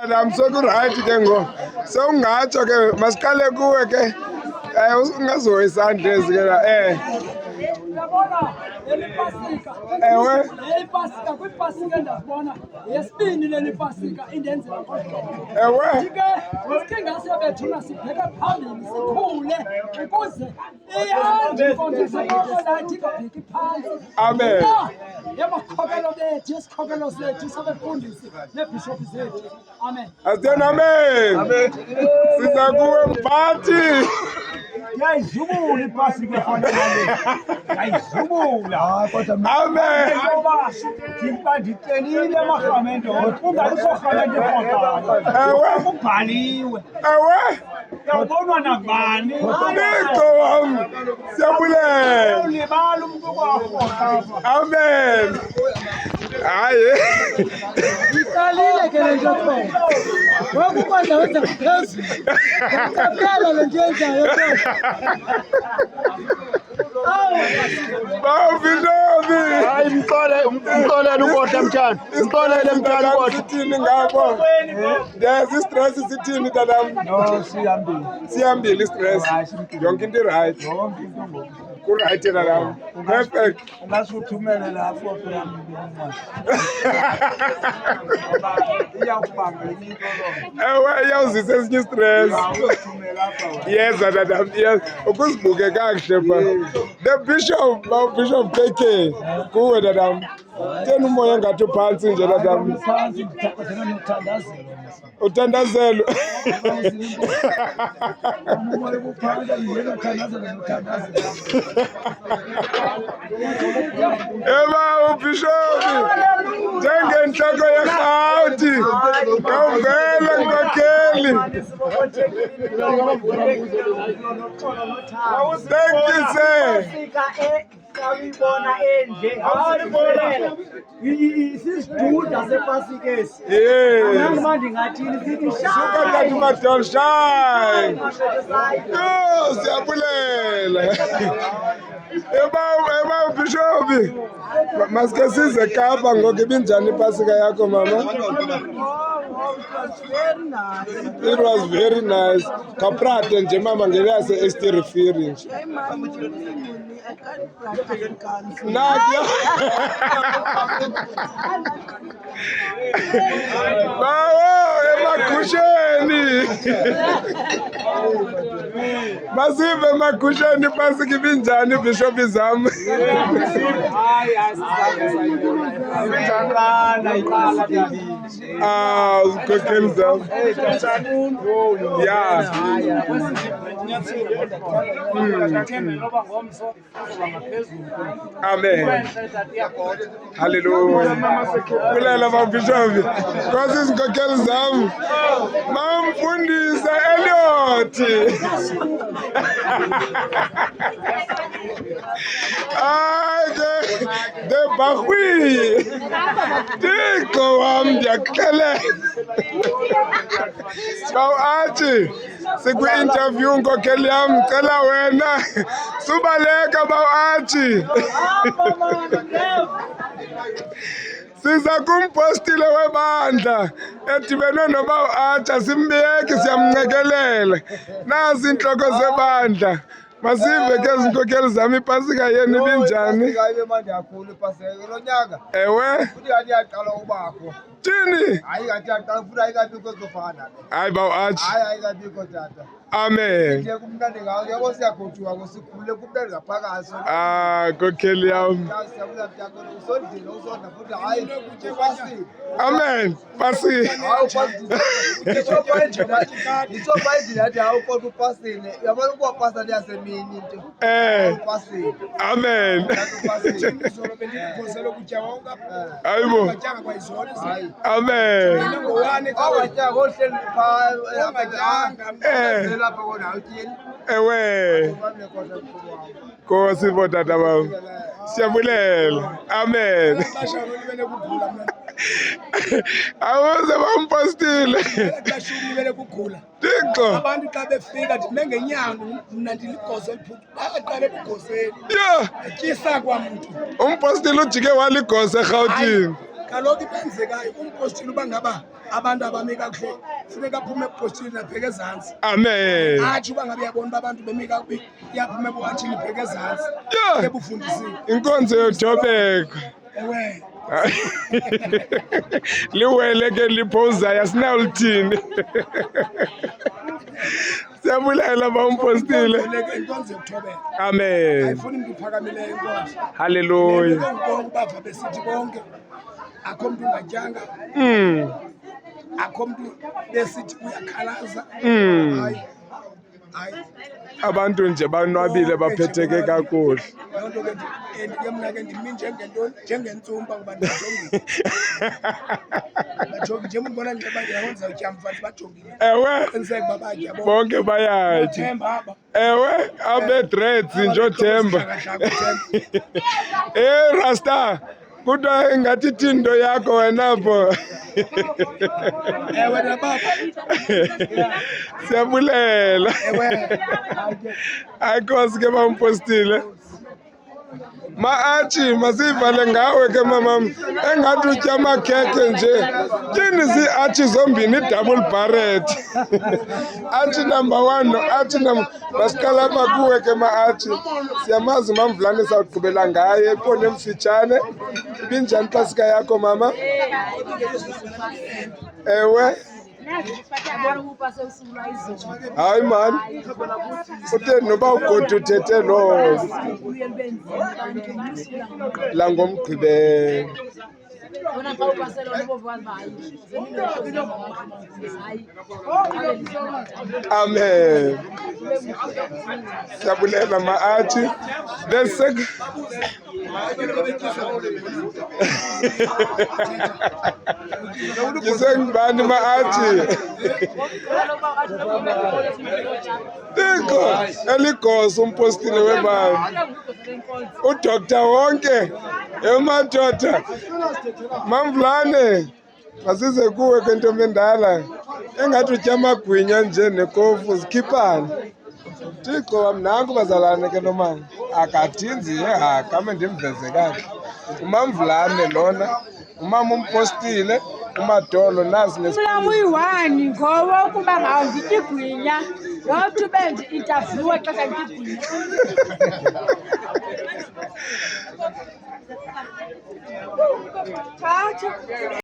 Nam soku-right ke ngo. Sewungatsho ke masiqale kuwe ke. Ungazoyi isandla ezi ke Uyabona leli pasika ewe leli pasika kwipasika endazibona yesibini leli pasika indenzela kodwa ewe ke isikingase bethuna sibheke phambili sikhule ukuze iyazi imfundiso nathi ingabheki phansi amen yabakhokelo bethu yesikhokelo sethu sabefundisi nebhishophu zethu amen asitheni amen siza kuwe mphathi yayizubula ipasika efanele yayizubula amen ngoba ndicelile amarhamente kungabi sorhamente efotayo ewe kubhaliwe ewe yawubonwa nabani Nixo wam siyabulela ulibala umntu kwaforta amen hayi iqalile ke le nto khona ngokuba ndawenza phezulu ngicapela le nto yenzayo bawuvinobi hayi mxolele ukohla mtshana mxolele mtshana ukohla sithini ngapho yazi istress sithini tatam no sihambile sihambile istress yonke into irayithi yonke into ngoku ku-right tatam perfect ungasuthumele la foto yam iyakubanga into lo ewe iyawuzisa esinye istress uyothumela apha yeza tatam yes ukuzibuke kakuhle pha the bishop bishop KK kuwe tatam theni umoya ngathi uphantsi nje tatam phansi ndithathela nothandazelo uthandazelo umoya kuphansi yena uthandazelo nothandazelo eba ubhishopi njengentloko yerhawuti ngawuvele nkokheli thank you sir Sawubona endle awusibolela isisiduda sepasikesi yes manje ngathini sithi suka tati madol shine yo siyabulela eba ubhishopi masike size Kapa ngoku ibinjani ipasika yakho mama it was very nice kaprate nje mama ngeliyase estirifiri nje Nadia bawo emagusheni masive emagusheni pasika ibinjani bishop zam ukhokheli zam ya amen haleluya kulela mabishopi kosi izinkokheli zam mamfundisa Elliot de bahwi Thixo wam ndiyakuxelela bawathi sikwi-interview nkokheli yam cela wena subaleka bawathi siza kumpostile webandla edibene nobawu-atsha simbeki siyamncekelela nazi iintloko zebandla masive ke ezinkokheli zam ipasika yenu ibinjani ewe yaqala ubakho thini hayi ngathi yaqala futhi ayikabikho zofana hayi bawu-atsha hayi ayikabikho tata amen nje kumnandi ngayo yabo siyagoduka ngosikhule kumnandi ngaphakathi nkokheli yam siyabuza mntakho usondile usonda futhi hayi ufasile amen pasika itshopayindile yathi hawu kodwa upasile yabona ukuba pasile yasemini into upasile amen hayibo amen awatyanga ohleli lapha kona awutyini ewe kosi bo tata bam siyabulela amen awuze bampostile Thixo abantu xa befika ndimengenyanga mna ndiligoso eliphupha baqale ebugoseni ya etyisa kwamntu umpostile ujike waligosa eRhawutini kaloku ibenzekayo umpostile uba ngaba abantu abami kakuhle funeka aphume ebupostile nabheke ezantsi. Amen. Atsho uba ngabe uyabona uba abantu bemi kakubi iyaphuma ebuhatshini ibheke ezantsi ebufundisini. Inkonzo yothobeko. Ewe Liwele ke liphozayo asinawulithini. Siyabulela bawumpostile. inkonzo yokuthobeka Amen. ayifuni mntu uphakamileyo inkonzo. Hallelujah. Bonke bava besithi bonke akho mntu ungatyanga akho mntu besithi uyakhalaza. Hayi Abantu nje banwabile baphetheke kakuhle. loo nto ke ndike mna ke ndimi njengentsumpa ngoba ndijongile njengoba ndibona njengoba ndiyakwenza utyamva ndibajongile Ewe qiniseka uba batya bonke bayatya. Themba aba Ewe abedreads nje Themba. Rasta kuthiwa ingathi thindo yakho wena pho. ewe nababa Siyabulela. ewe Ayinkosi ke bawumpostile. Maachi masivale ngawe ke mamam engathi utya amakhekhe nje. Tyini zii-achi zombini double barrett. Achi number 1 no-achi masiqala apha kuwe ke ma-achi. Siyamazi uMamvulane sawugqibela ngaye eponi emfitshane. Ibinjani pasika yakho mama? Ewe. Hayi man. Uthe noba ugodi uthethe loo langomgqibelo. Amen. Siyabulela ma-achi. The second Kisengibani ma-achi. Tiko eligosa umpostile webani. Udoktar wonke emadoda. Mamvulane masize kuwe ke ntombi endala. Engathi utya amagwinya nje nekofu zikhiphane. Tiko wamnanku bazalane ke nomama. Akathinzi kame ndimveze kahle. uMamvulane lona umama umpostile umadolo nazi Umlamu uyi-1 ngowokuba ngawunditya igwinya not ube ndi-interviewe xesha nditya igwinya. Thatha